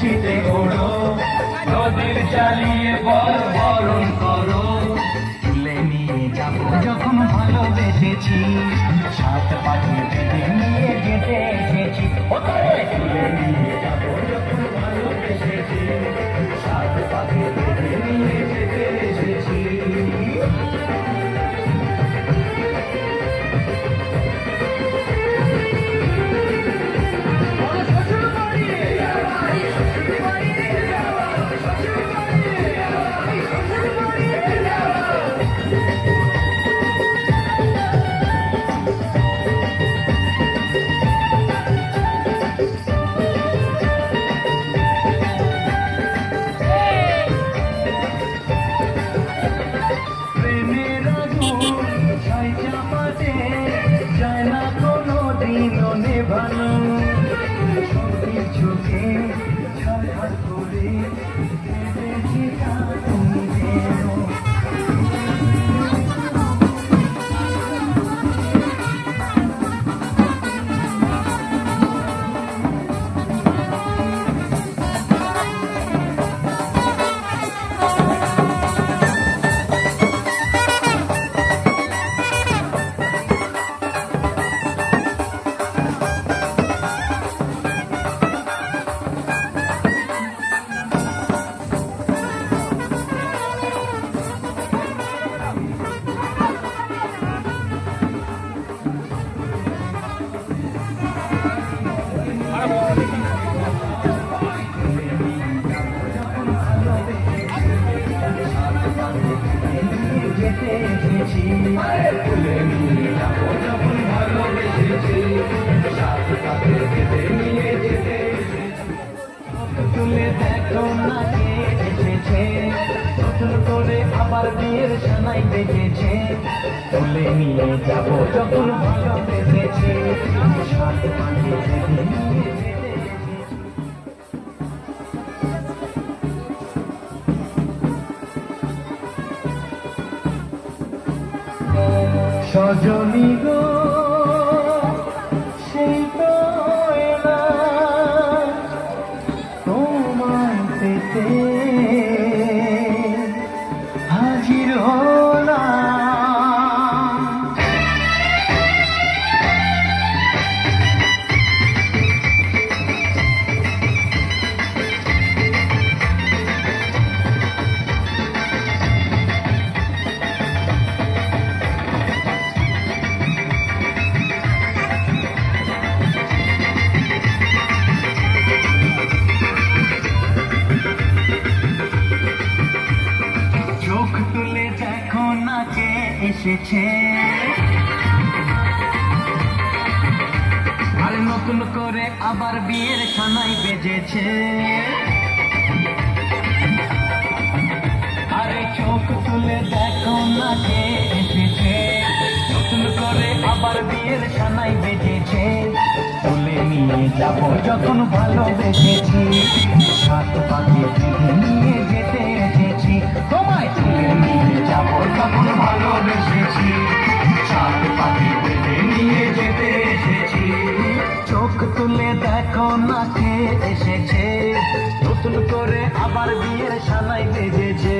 খুশিতে ওড়ো, নদীর চালিয়ে বরণ করো। তুলে নিয়ে যাবো যখন ভালোবেসেছি, সাত পাখি বেঁধে নিয়ে যেতে এসেছি। তুলে নিয়ে যাবো যখন ভালোবেসেছি, সাত পাখি বেঁধে নিয়ে যেতে এসেছি। যায় না কোনো দিনও নেভানো, সত্যির চোখে ঝলঝল করে কেঁদেছি তুমি যেন। তুলে দেখো না কে এসেছে, নতুন করে আবার বিয়ের সানাই বেজেছে। তুলে নিয়ে যাবো যখন ভালোবেসেছি, সাত পাখি বেঁধে নিয়ে যেতে এসেছি। সজনী গো সেই তো এলাম তোমায় পেতে, হাজির হলাম। চোখ তুলে দেখো না কে এসেছে, আর নতুন করে আবার বিয়ের সানাই বেজেছে। আরে চোখ তুলে দেখো না কে এসেছে, নতুন করে আবার বিয়ের সানাই বেজেছে। তুলে নিয়ে যাবো যখন ভালোবেসেছি, সাত পাখি বেঁধে নিয়ে যেতে এসেছি। তোমায় তুলে নিয়ে যাবো যখন ভালোবেসেছি, সাত পাখি বেঁধে নিয়ে যেতে এসেছি। চোখ তুলে দেখো না কে এসেছে, নতুন করে আবার বিয়ের সানাই বেজেছে।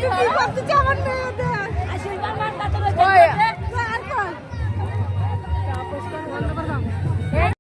কি ভাবতেছে আমার মেয়েদের আশীর্বাদ মান কত ওই আর কোন